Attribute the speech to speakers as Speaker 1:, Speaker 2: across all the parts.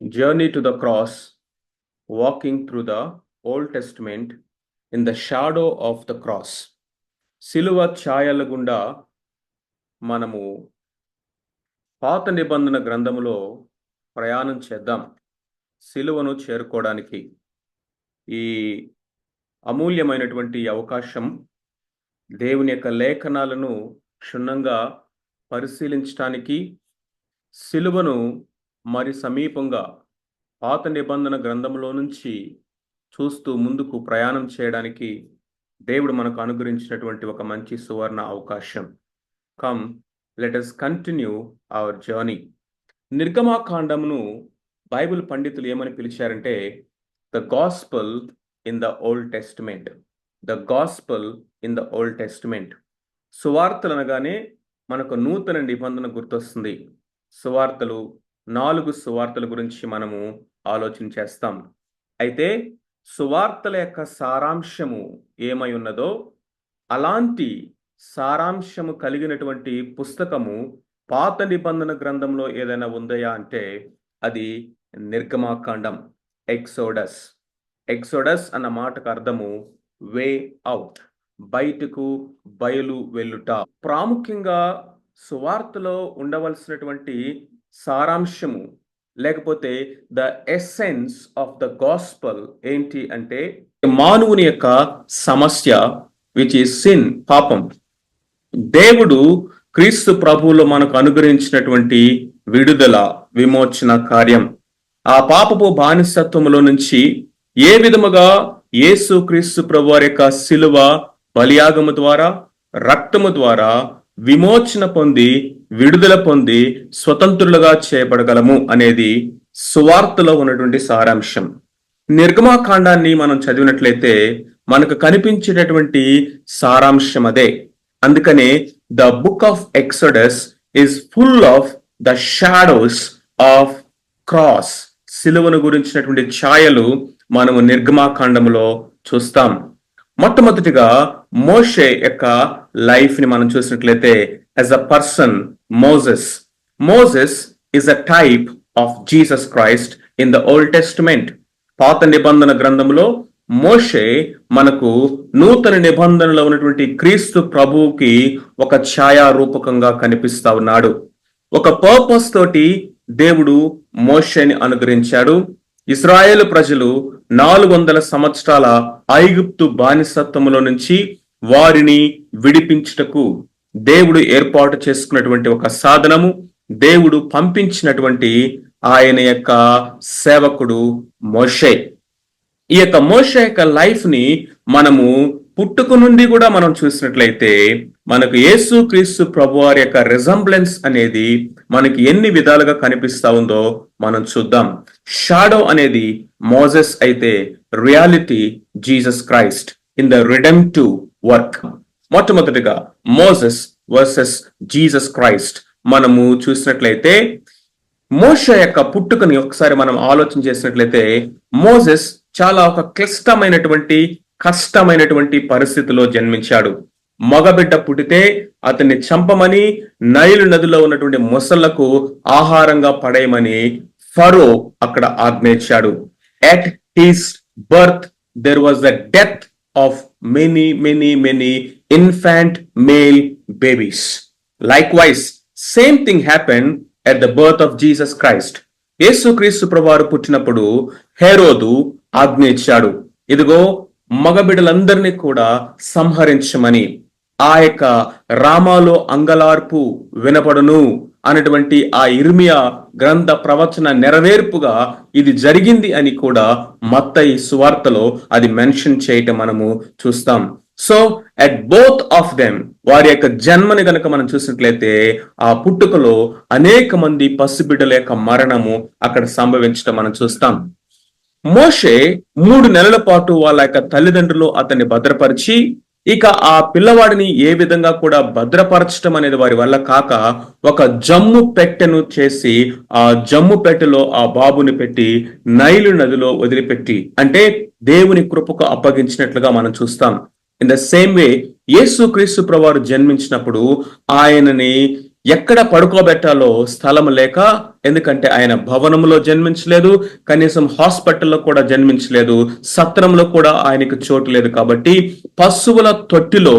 Speaker 1: Journey to the cross, walking through the Old Testament in the shadow of the cross. సిలువ ఛాయల గుండా మనము పాత నిబంధన గ్రంథములో ప్రయాణం చేద్దాం. సిలువను చేరుకోవడానికి ఈ అమూల్యమైనటువంటి అవకాశం దేవుని యొక్క లేఖనాలను క్షుణ్ణంగా పరిశీలించడానికి, సిలువను మరి సమీపంగా పాత నిబంధన గ్రంథంలో నుంచి చూస్తూ ముందుకు ప్రయాణం చేయడానికి దేవుడు మనకు అనుగ్రహించినటువంటి ఒక మంచి సువర్ణ అవకాశం. Come let us continue our journey. నిర్గమాకాండమును బైబిల్ పండితులు ఏమని పిలిచారంటే the gospel in the Old Testament. The gospel in the Old Testament. సువార్తలు అనగానే మనకు నూతన నిబంధన గుర్తొస్తుంది. సువార్తలు 4 సువార్తల గురించి మనము ఆలోచన చేస్తాం. అయితే సువార్తల యొక్క సారాంశము ఏమై ఉన్నదో అలాంటి సారాంశము కలిగినటువంటి పుస్తకము పాత నిబంధన గ్రంథంలో ఏదైనా ఉందయా అంటే అది నిర్గమాకాండం. ఎక్సోడస్. ఎక్సోడస్ అన్న మాటకు అర్థము వే అవుట్, బయటకు, బయలు వెళ్ళుట. ప్రాముఖ్యంగా సువార్తలో ఉండవలసినటువంటి సారాంశము లేకపోతే the essence of the gospel ఏంటి అంటే మానవుని యొక్క సమస్య విచ్ ఈస్ సిన్, పాపం. దేవుడు క్రీస్తు ప్రభువులో మనకు అనుగ్రహించినటువంటి విడుదల, విమోచన కార్యం. ఆ పాపపు బానిసత్వములో నుంచి ఏ విధముగా యేసు క్రీస్తు ప్రభు వారి యొక్క శిలువ బలియాగము ద్వారా, రక్తము ద్వారా విమోచన పొంది, విడుదల పొంది స్వతంత్రులుగా చేయబడగలము అనేది సువార్తలో ఉన్నటువంటి సారాంశం. నిర్గమాకాండాన్ని మనం చదివినట్లయితే మనకు కనిపించేటటువంటి సారాంశం అదే. అందుకనే the book of exodus is full of the shadows of cross. సిలువను గురించినటువంటి ఛాయలు మనము నిర్గమాకాండములో చూస్తాం. మొట్టమొదటిగా మోషే యొక్క లైఫ్ ని మనం చూసినట్లయితే as a person Moses. Moses is a type of Jesus Christ in the Old testament. పాత నిబంధన గ్రంథంలో మోషే మనకు నూతన నిబంధనలో ఉన్నటువంటి క్రీస్తు ప్రభువుకి ఒక ఛాయారూపకంగా కనిపిస్తా ఉన్నాడు. ఒక పర్పస్ తోటి దేవుడు మోషేని అనుగ్రహించాడు. ఇశ్రాయేలు ప్రజలు 400 సంవత్సరాల ఐగుప్తు బానిసత్వములో నుంచి వారిని విడిపించుటకు దేవుడు ఏర్పాటు చేసుకున్నటువంటి ఒక సాధనము, దేవుడు పంపించినటువంటి ఆయన యొక్క సేవకుడు మోషే. ఈ యొక్క మోషే యొక్క లైఫ్ ని మనము పుట్టుక నుండి కూడా మనం చూసినట్లయితే మనకు యేసు క్రీస్తు ప్రభు వారి యొక్క రిజంబ్లెన్స్ అనేది మనకి ఎన్ని విధాలుగా కనిపిస్తా ఉందో మనం చూద్దాం. షాడో అనేది మోసెస్ అయితే reality Jesus Christ in the redemptive work. మొట్టమొదటిగా మోసెస్ వర్సెస్ జీసస్ క్రైస్ట్ మనము చూసినట్లయితే మోషే యొక్క పుట్టుకని ఒకసారి మనం ఆలోచన చేసినట్లయితే మోసెస్ చాలా ఒక క్లిష్టమైనటువంటి, కష్టమైనటువంటి పరిస్థితిలో జన్మించాడు. మగబిడ్డ పుట్టితే అతన్ని చంపమని, నైలు నదిలో ఉన్నటువంటి మొసళ్లకు ఆహారంగా పడేయమని ఫరో అక్కడ ఆజ్ఞయించాడు. At his birth there was the death of many infant male babies. Likewise, same thing happened at the birth of Jesus Christ. యేసు క్రీస్తు ప్రభువారు పుట్టినప్పుడు హేరోదు ఆజ్ఞ ఇచ్చాడు, ఇదిగో మగబిడ్డలందరినీ కూడా సంహరించమని. ఆ యొక్క రామాలో అంగలార్పు వినపడును అనేటువంటి ఆ ఇర్మియా గ్రంథ ప్రవచన నెరవేర్పుగా ఇది జరిగింది అని కూడా మత్తయి సువార్తలో అది మెన్షన్ చేయటం మనము చూస్తాం. So at both of them, వారి యొక్క జన్మని గనక మనం చూసినట్లయితే ఆ పుట్టుకలో అనేక మంది పసిబిడ్డల యొక్క మరణము అక్కడ సంభవించడం మనం చూస్తాం. మోషే 3 నెలల పాటు వాళ్ళ యొక్క తల్లిదండ్రులు అతన్ని భద్రపరిచి, ఇక ఆ పిల్లవాడిని ఏ విధంగా కూడా భద్రపరచడం అనేది వారి వల్ల కాక ఒక జమ్ము పెట్టెను చేసి ఆ జమ్ము పెట్టెలో ఆ బాబుని పెట్టి నైలు నదిలో వదిలిపెట్టి, అంటే దేవుని కృపకు అప్పగించినట్లుగా మనం చూస్తాం. ఇన్ ద సేమ్ వే యేసు క్రీస్తు ప్రభువారు జన్మించినప్పుడు ఆయనని ఎక్కడ పడుకోబెట్టాలో స్థలం లేక, ఎందుకంటే ఆయన భవనంలో జన్మించలేదు, కనీసం హాస్పిటల్లో కూడా జన్మించలేదు, సత్రంలో కూడా ఆయనకు చోటు లేదు. కాబట్టి పశువుల తొట్టిలో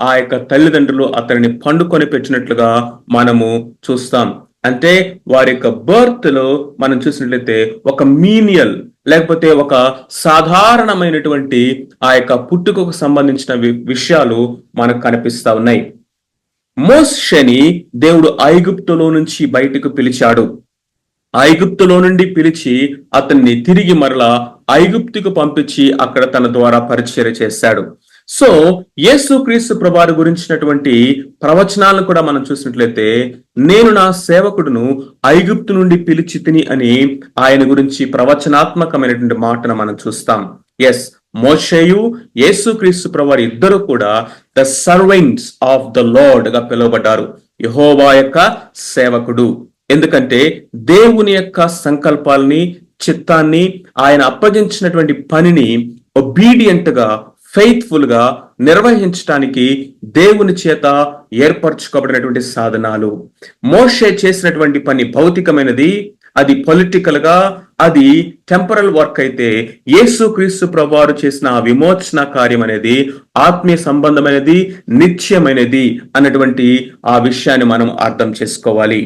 Speaker 1: ఆ యొక్క తల్లిదండ్రులు అతనిని పండుకొని పెట్టినట్లుగా మనము చూస్తాం. అంటే వారి యొక్క బర్త్ లో మనం చూసినట్లయితే ఒక మీనియల్, లేకపోతే ఒక సాధారణమైనటువంటి ఆ యొక్క పుట్టుకకు సంబంధించిన విషయాలు మనకు కనిపిస్తా ఉన్నాయి. మోషేని దేవుడు ఐగుప్తులో నుంచి బయటకు పిలిచాడు. ఐగుప్తులో నుండి పిలిచి అతన్ని తిరిగి మరలా ఐగుప్తుకు పంపించి అక్కడ తన ద్వారా పరిచర్య చేశాడు. సో యేసుక్రీస్తు ప్రభువారి గురించినటువంటి ప్రవచనాలను కూడా మనం చూసినట్లయితే, నేను నా సేవకుడును ఐగుప్తు నుండి పిలిచి తిని అని ఆయన గురించి ప్రవచనాత్మకమైనటువంటి మాటను మనం చూస్తాం. ఎస్, మోషేయు యేసుక్రీస్తు ప్రభువారు ఇద్దరు కూడా the servants of the lord గా పిలువబడ్డారు. యెహోవా యొక్క సేవకుడు. ఎందుకంటే దేవుని యొక్క సంకల్పాలని, చిత్తాన్ని, ఆయన అప్పగించినటువంటి పనిని ఒబీడియంట్ గా, ఫెయిత్ఫుల్ గా నిర్వహించడానికి దేవుని చేత ఏర్పరచుకోబడినటువంటి సాధనాలు. మోషే చేసినటువంటి పని భౌతికమైనది, అది పొలిటికల్ గా, అది టెంపరల్ వర్క్ అయితే, యేసుక్రీస్తు ప్రభువారు చేసిన ఆ విమోచన కార్యం అనేది ఆత్మీయ సంబంధమైనది, నిత్యమైనది అన్నటువంటి ఆ విషయాన్ని మనం అర్థం చేసుకోవాలి.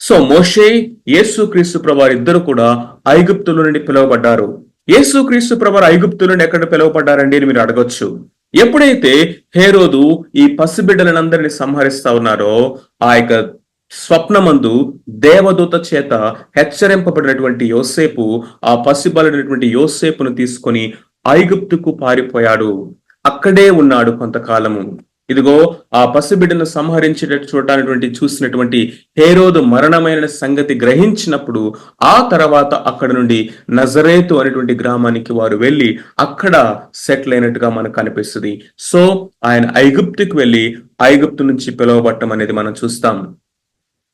Speaker 1: సో మోషే, యేసుక్రీస్తు ప్రభువారు ఇద్దరు కూడా ఐగుప్తుల నుండి పిలువబడ్డారు. యేసుక్రీస్తు ప్రభువారు ఐగుప్తుల నుండి ఎక్కడ పిలువబడ్డారండి అని మీరు అడగొచ్చు. ఎప్పుడైతే హేరోదు ఈ పసిబిడ్డలందరినీ సంహరిస్తా ఉన్నారో, ఆ యొక్క స్వప్నమందు దేవదూత చేత హెచ్చరింపబడినటువంటి యోసేపు ఆ పసిబలైనటువంటి యోసేపును తీసుకొని ఐగుప్తుకు పారిపోయాడు. అక్కడే ఉన్నాడు కొంతకాలము. ఇదిగో ఆ పసిబిడ్డను సంహరించేటట్టు చూసినటువంటి హేరోదు మరణమైన సంగతి గ్రహించినప్పుడు ఆ తర్వాత అక్కడ నుండి నజరేతు అనేటువంటి గ్రామానికి వారు వెళ్ళి అక్కడ సెటిల్ అయినట్టుగా మనకు కనిపిస్తుంది. సో ఆయన ఐగుప్తుకు వెళ్ళి ఐగుప్తు నుంచి పిలువబట్టం అనేది మనం చూస్తాం.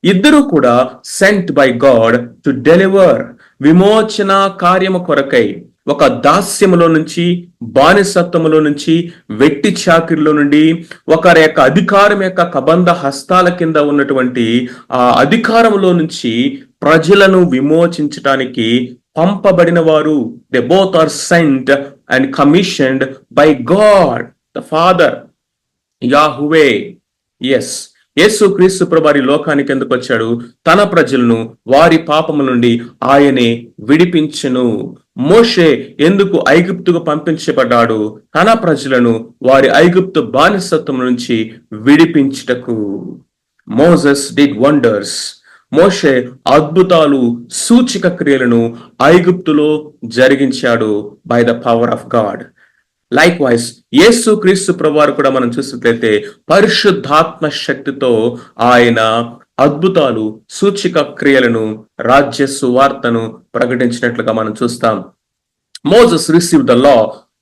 Speaker 1: ఇద్దరు కూడా sent by God to deliver, విమోచన కార్యము కొరకై, ఒక దాస్యములో నుంచి, బానిసత్వములో నుంచి, వెట్టి చాకిరిలో నుండి, ఒకరి యొక్క అధికారం యొక్క కబంధ హస్తాల కింద ఉన్నటువంటి ఆ అధికారంలో నుంచి ప్రజలను విమోచించటానికి పంపబడిన వారు. They both are sent and commissioned by God the Father, Yahweh. Yes, యేసుక్రీస్తు ప్రభువారు లోకానికి ఎందుకు వచ్చాడు? తన ప్రజలను వారి పాపముల నుండి ఆయనే విడిపించెను. మోషే ఎందుకు ఐగుప్తుకు పంపించబడ్డాడు? తన ప్రజలను వారి ఐగుప్తు బానిసత్వం నుంచి విడిపించుటకు. Moses did wonders. మోషే అద్భుతాలు, సూచక క్రియలను ఐగుప్తులో జరిగించాడు by the power of God. Likewise యేసుక్రీస్తు ప్రభువారు కూడా మనం చూసినట్లయితే పరిశుద్ధాత్మ శక్తితో ఆయన అద్భుతాలు, సూచిక క్రియలను, రాజ్య సువార్తను ప్రకటించినట్లుగా మనం చూస్తాం. Moses received the law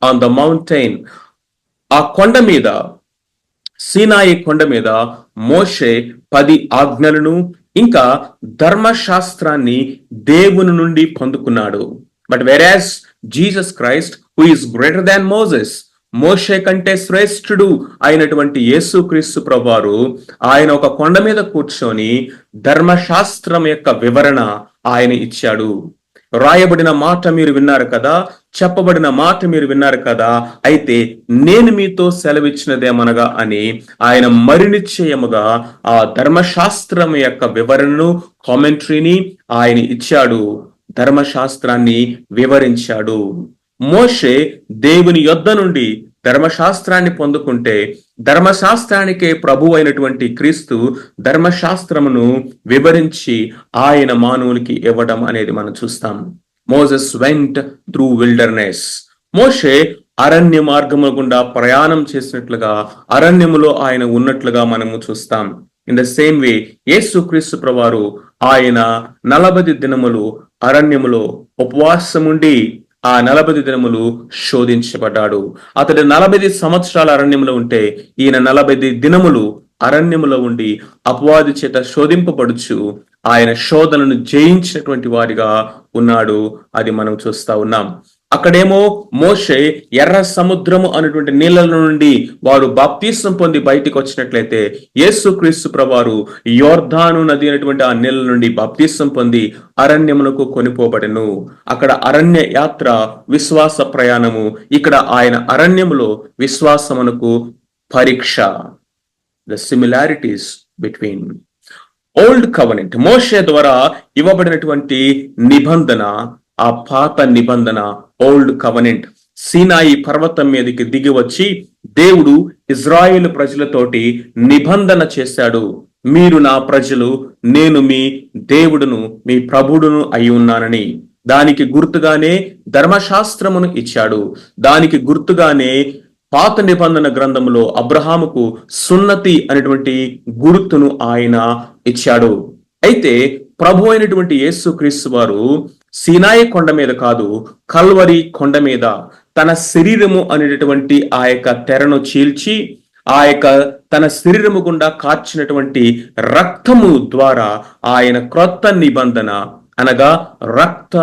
Speaker 1: on the mountain. ఆ కొండ మీద, సీనాయి కొండ మీద మోషే 10 ఆజ్ఞలను ఇంకా ధర్మశాస్త్రాన్ని దేవుని నుండి పొందుకున్నాడు. But whereas Jesus Christ, who is greater than Moses, మోషే కంటే శ్రేష్ఠుడు అయినటువంటి యేసుక్రీస్తు ప్రభువారు ఆయన ఒక కొండ మీద కూర్చొని ధర్మశాస్త్రం యొక్క వివరణ ఆయన ఇచ్చాడు. రాయబడిన మాట మీరు విన్నారు కదా, చెప్పబడిన మాట మీరు విన్నారు కదా, అయితే నేను మీతో సెలవిచ్చినదేమనగా అని ఆయన మరి నిశ్చయముగా ఆ ధర్మశాస్త్రం యొక్క వివరణను, కామెంటరీని ఆయన ఇచ్చాడు. ధర్మశాస్త్రాన్ని వివరించాడు. మోషే దేవుని యొద్ద నుండి ధర్మశాస్త్రాన్ని పొందుకుంటే, ధర్మశాస్త్రానికే ప్రభు అయినటువంటి క్రీస్తు ధర్మశాస్త్రమును వివరించి ఆయన మానవునికి ఇవ్వడం అనేది మనం చూస్తాం. Moses went through wilderness. మోషే అరణ్య మార్గము గుండా ప్రయాణం చేసినట్లుగా, అరణ్యములో ఆయన ఉన్నట్లుగా మనము చూస్తాం. ఇన్ ద సేమ్ వే యేసుక్రీస్తు ప్రభువారు ఆయన 40 దినములు అరణ్యములో ఉపవాసముండి ఆ 40 దినములు శోధించబడ్డాడు. అతడు 40 సంవత్సరాల అరణ్యంలో ఉంటే, ఈయన 40 దినములు అరణ్యములో ఉండి అపవాది చేత శోధింపబడుచు ఆయన శోధనను జయించినటువంటి వారిగా ఉన్నాడు. అది మనం చూస్తా ఉన్నాం. అక్కడేమో మోషే ఎర్ర సముద్రము అనేటువంటి నీళ్ళ నుండి వారు బాప్తిసం పొంది బయటికి వచ్చినట్లయితే యేసుక్రీస్తు ప్రభువారు యోర్దాను నది అనేటువంటి ఆ నీళ్ళ నుండి బాప్తిసం పొంది అరణ్యమునకు కొనిపోబడెను. అక్కడ అరణ్య యాత్ర విశ్వాస ప్రయాణము, ఇక్కడ ఆయన అరణ్యములో విశ్వాసమునకు పరీక్ష. The similarities between old covenant, మోషే ద్వారా ఇవ్వబడినటువంటి నిబంధన, ఆ పాత నిబంధన ఓల్డ్ కవెనెంట్, సీనాయి పర్వతం మీదకి దిగి వచ్చి దేవుడు ఇజ్రాయేలు ప్రజలతోటి నిబంధన చేశాడు. మీరు నా ప్రజలు, నేను మీ దేవుడును, మీ ప్రభుడును అయి ఉన్నానని. దానికి గుర్తుగానే ధర్మశాస్త్రమును ఇచ్చాడు. దానికి గుర్తుగానే పాత నిబంధన గ్రంథంలో అబ్రహాముకు సున్నతి అనేటువంటి గుర్తును ఆయన ఇచ్చాడు. అయితే ప్రభు అయినటువంటి యేసుక్రీస్తు వారు సీనాయి కొండ మీద కాదు, కల్వరి కొండ మీద తన శరీరము అనేటటువంటి ఆ యొక్క తెరను చీల్చి ఆ యొక్క తన శరీరము గుండా కార్చినటువంటి రక్తము ద్వారా ఆయన క్రొత్త నిబంధన అనగా రక్త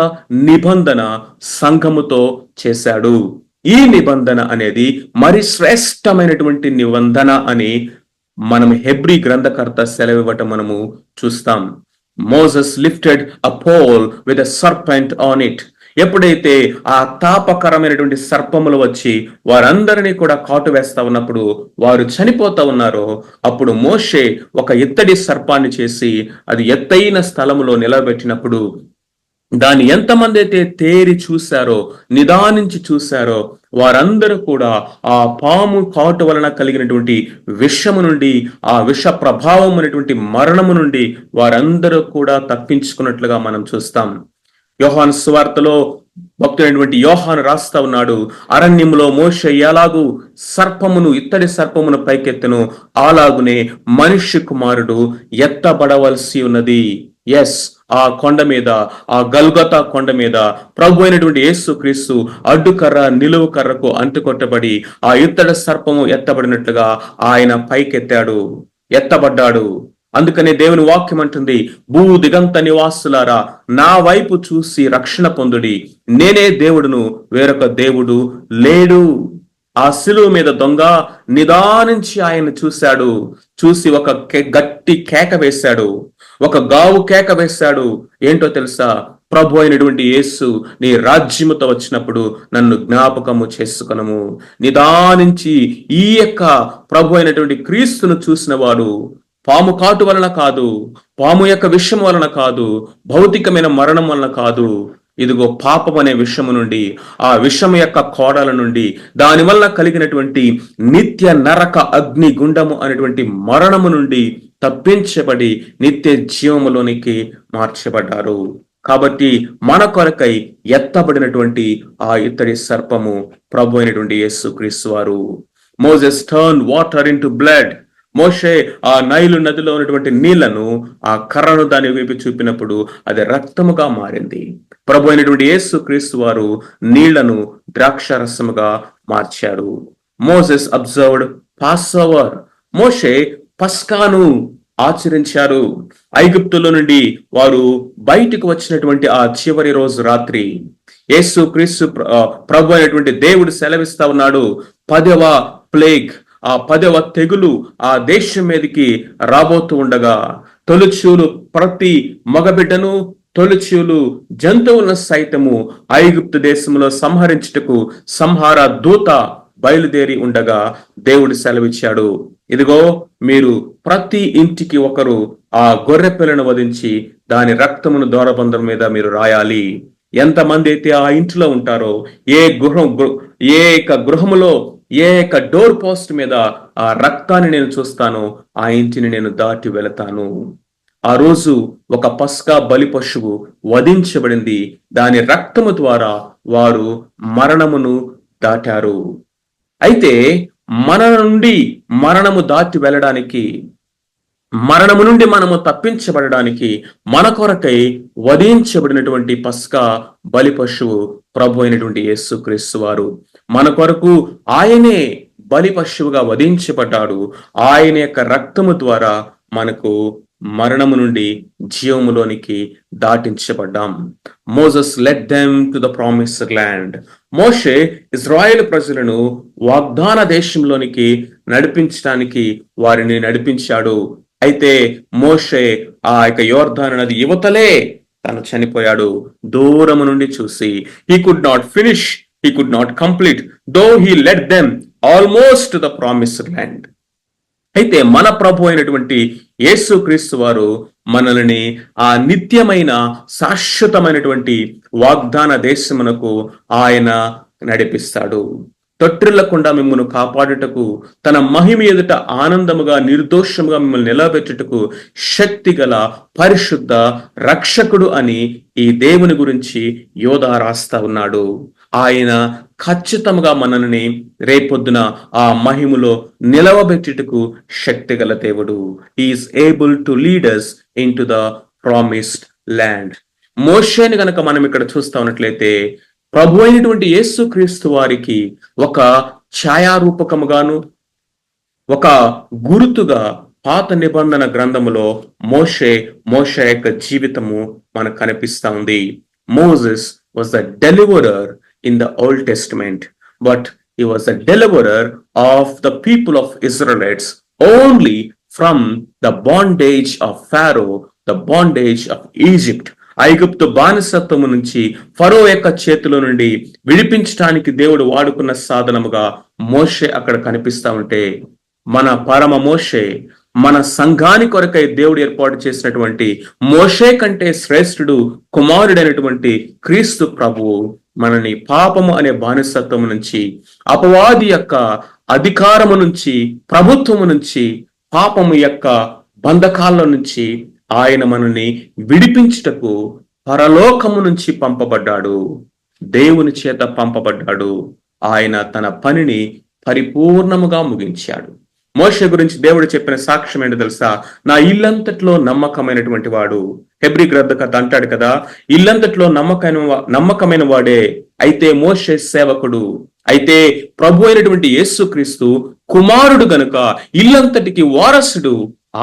Speaker 1: నిబంధన సంఘముతో చేశాడు. ఈ నిబంధన అనేది మరి శ్రేష్టమైనటువంటి నిబంధన అని మనం హెబ్రీ గ్రంథకర్త సెలవివ్వటం మనము చూస్తాం. Moses lifted a pole with a serpent on it. ఎప్పుడైతే ఆ తాపకరమైనటువంటి సర్పములు వచ్చి వారందరినీ కూడా కాటు వేస్తా ఉన్నప్పుడు, వారు చనిపోతా ఉన్నారో, అప్పుడు మోషే ఒక ఇత్తడి సర్పాన్ని చేసి అది ఎత్తైన స్థలములో నిలబెట్టినప్పుడు దాన్ని ఎంతమంది అయితే తేరి చూశారో, నిదానించి చూశారో, వారందరూ కూడా ఆ పాము కాటు వలన కలిగినటువంటి విషము నుండి, ఆ విష ప్రభావం అనేటువంటి మరణము నుండి వారందరూ కూడా తప్పించుకున్నట్లుగా మనం చూస్తాం. యోహాను సువార్తలో భక్తుడైనటువంటి యోహాను రాస్తా ఉన్నాడు, అరణ్యంలో మోషే ఎలాగూ సర్పమును, ఇత్తడి సర్పమును పైకెత్తెను, అలాగునే మనుష్య కుమారుడు ఎత్తబడవలసి ఉన్నది. ఎస్, ఆ కొండ మీద, ఆ గల్గొతా కొండ మీద ప్రభు అయినటువంటి యేసుక్రీస్తు అడ్డుకర్ర నిలువు కర్రకు అంటుకొట్టబడి ఆ ఇత్తడి సర్పము ఎత్తబడినట్లుగా ఆయన పైకెత్తాడు, ఎత్తబడ్డాడు. అందుకనే దేవుని వాక్యం అంటుంది, భూ దిగంత నివాసులారా నా వైపు చూసి రక్షణ పొందుడి, నేనే దేవుడును, వేరొక దేవుడు లేడు. ఆ శిలువ మీద దొంగ నిదానించి ఆయన చూశాడు. చూసి ఒక గట్టి కేక వేశాడు, ఒక గావు కేక వేశాడు. ఏంటో తెలుసా? ప్రభు అయినటువంటి యేసు, నీ రాజ్యముతో వచ్చినప్పుడు నన్ను జ్ఞాపకము చేసుకొనము. నిదానించి ఈ యొక్క ప్రభు అయినటువంటి క్రీస్తును చూసిన వాడు పాము కాటు వలన కాదు, పాము యొక్క విషయం వలన కాదు, భౌతికమైన మరణం వలన కాదు, ఇదిగో పాపం అనే విషము నుండి, ఆ విషము యొక్క కోడల నుండి, దాని వల్ల కలిగినటువంటి నిత్య నరక అగ్ని గుండము అనేటువంటి మరణము నుండి తప్పించబడి నిత్య జీవములోనికి మార్చబడ్డారు. కాబట్టి మన కొరకై ఎత్తబడినటువంటి ఆ ఇత్తడి సర్పము ప్రభు అయినటువంటి యేసుక్రీస్తు వారు. Moses turn water into blood. మోషే ఆ నైలు నదిలో ఉన్నటువంటి నీళ్లను, ఆ కర్రను దాని వైపు చూపినప్పుడు అది రక్తముగా మారింది. ప్రభు అయినటువంటి యేసుక్రీస్తు వారు నీళ్లను ద్రాక్షరసముగా మార్చారు. Moses observed పాస్ఓవర్. మోషే పస్కాను ఆచరించారు. ఐగుప్తులో నుండి వారు బయటికి వచ్చినటువంటి ఆ చివరి రోజు రాత్రి యేసుక్రీస్తు ప్రభు అయినటువంటి దేవుడు సెలవిస్తా ఉన్నాడు, 10వ ప్లేగ్, ఆ 10వ తెగులు ఆ దేశం మీదకి రాబోతూ ఉండగా తొలిచూలు ప్రతి మగబిడ్డను, తొలిచూలు జంతువులను సైతము ఐగుప్తు దేశంలో సంహరించుటకు సంహార దూత బయలుదేరి ఉండగా దేవుడు సెలవిచ్చాడు, ఇదిగో మీరు ప్రతి ఇంటికి ఒకరు ఆ గొర్రె పిల్లను వధించి దాని రక్తమును ద్వారబంధం మీద మీరు రాయాలి. ఎంతమంది అయితే ఆ ఇంటిలో ఉంటారో, ఏ గృహములో ఏ యొక్క డోర్ పోస్ట్ మీద ఆ రక్తాన్ని నేను చూస్తానో ఆ ఇంటిని నేను దాటి వెళతాను. ఆ రోజు ఒక పస్కా బలి పశువు వధించబడింది. దాని రక్తము ద్వారా వారు మరణమును దాటారు. అయితే మన నుండి మరణము దాటి వెళ్ళడానికి, మరణము నుండి మనము తప్పించబడడానికి మన కొరకై వధించబడినటువంటి పస్కా బలి పశువు ప్రభు అయినటువంటి యేసుక్రీస్తు వారు. మన కొరకు ఆయనే బలి పశువుగా వధించబడ్డాడు. ఆయన యొక్క రక్తము ద్వారా మనకు మరణము నుండి జీవములోనికి దాటించబడ్డాం. Moses led them to the promised land. మోషే ఇజ్రాయేల్ ప్రజలను వాగ్దాన దేశంలోనికి నడిపించడానికి వారిని నడిపించాడు. అయితే మోషే ఆ యొక్క యోర్దాను నది యువతలే తను చనిపోయాడు. దూరము నుండి చూసి he could not finish, he could not complete, though he led them almost to the promised land. అయితే మన ప్రభు అయినటువంటి యేసుక్రీస్తు వారు మనల్ని ఆ నిత్యమైన శాశ్వతమైనటువంటి వాగ్దాన దేశమునకు ఆయన నడిపిస్తాడు. తొట్టిల్లకుండా మిమ్మల్ని కాపాడుటకు, తన మహిమ ఎదుట ఆనందముగా నిర్దోషముగా మిమ్మల్ని నిలబెట్టుటకు శక్తి గల పరిశుద్ధ రక్షకుడు అని ఈ దేవుని గురించి యోధా రాస్తా ఉన్నాడు. ఆయన ఖచ్చితంగా మనల్ని రేపొద్దున ఆ మహిమలో నిలవబెట్టుటకు శక్తి గల దేవుడు. Is able to lead us into the promised land. మోషేని గనక మనం ఇక్కడ చూస్తా ఉన్నట్లయితే ప్రభు అయినటువంటి యేసుక్రీస్తు వారికి ఒక ఛాయారూపకముగాను, ఒక గుర్తుగా పాత నిబంధన గ్రంథములో మోషే యొక్క జీవితము మనకు కనిపిస్తా ఉంది. Moses was the deliverer in the Old Testament, but he was a deliverer of the people of Israelites only from the bondage of Pharaoh, the bondage of Egypt. ఐగుప్తు బానిసత్వము నుంచి ఫరో యొక్క చేతిలో నుండి విడిపించడానికి దేవుడు వాడుకున్న సాధనముగా మోషే అక్కడ కనిపిస్తా ఉంటే, మన పరమ మోషే, మన సంఘాని కొరకై దేవుడు ఏర్పాటు చేసినటువంటి మోషే కంటే శ్రేష్ఠుడు కుమారుడైనటువంటి క్రీస్తు ప్రభువు మనని పాపము అనే బానిసత్వము నుంచి, అపవాది యొక్క అధికారము నుంచి, ప్రభుత్వము నుంచి, పాపము యొక్క బంధకాల నుంచి ఆయన మనల్ని విడిపించుటకు పరలోకము నుంచి పంపబడ్డాడు. దేవుని చేత పంపబడ్డాడు. ఆయన తన పనిని పరిపూర్ణముగా ముగించాడు. మోషే గురించి దేవుడు చెప్పిన సాక్ష్యం ఏంటో తెలుసా? నా ఇల్లంతట్లో నమ్మకమైనటువంటి వాడు. హెబ్రీ గ్రంథకర్త అంటాడు కదా, ఇల్లంతట్లో నమ్మకమైన వాడే. అయితే మోషే సేవకుడు, అయితే ప్రభు అయినటువంటి యేసుక్రీస్తు కుమారుడు గనుక ఇల్లంతటికి వారసుడు.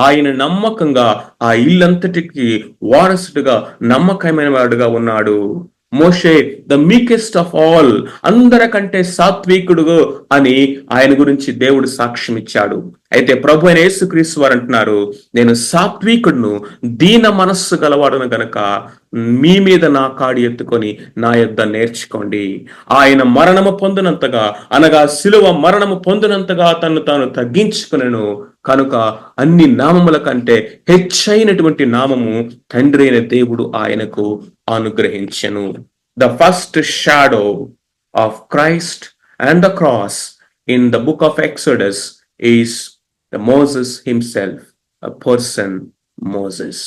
Speaker 1: ఆయన నమ్మకంగా ఆ ఇల్లంతటికి వారసుడుగా నమ్మకమైన వాడుగా ఉన్నాడు. మోషే ద మీకెస్ట్ ఆఫ్ ఆల్, అందరికంటే సాత్వికుడు అని ఆయన గురించి దేవుడు సాక్ష్యం ఇచ్చాడు. అయితే ప్రభు అయిన యేసుక్రీస్తు వారు అంటున్నారు, నేను సాత్వికుడును, దీన మనస్సు గలవాడును గనక మీ మీద నా కాడి ఎత్తుకొని నా యొద్ద నేర్చుకోండి. ఆయన మరణము పొందినంతగా, అనగా శిలువ మరణము పొందినంతగా తను తాను తగ్గించుకునెను. కనుక అన్ని నామముల కంటే హెచ్చైనటువంటి నామము తండ్రి అయిన దేవుడు ఆయనకు అనుగ్రహించెను. The first shadow of Christ and the cross in the book of Exodus is the Moses himself, a person Moses.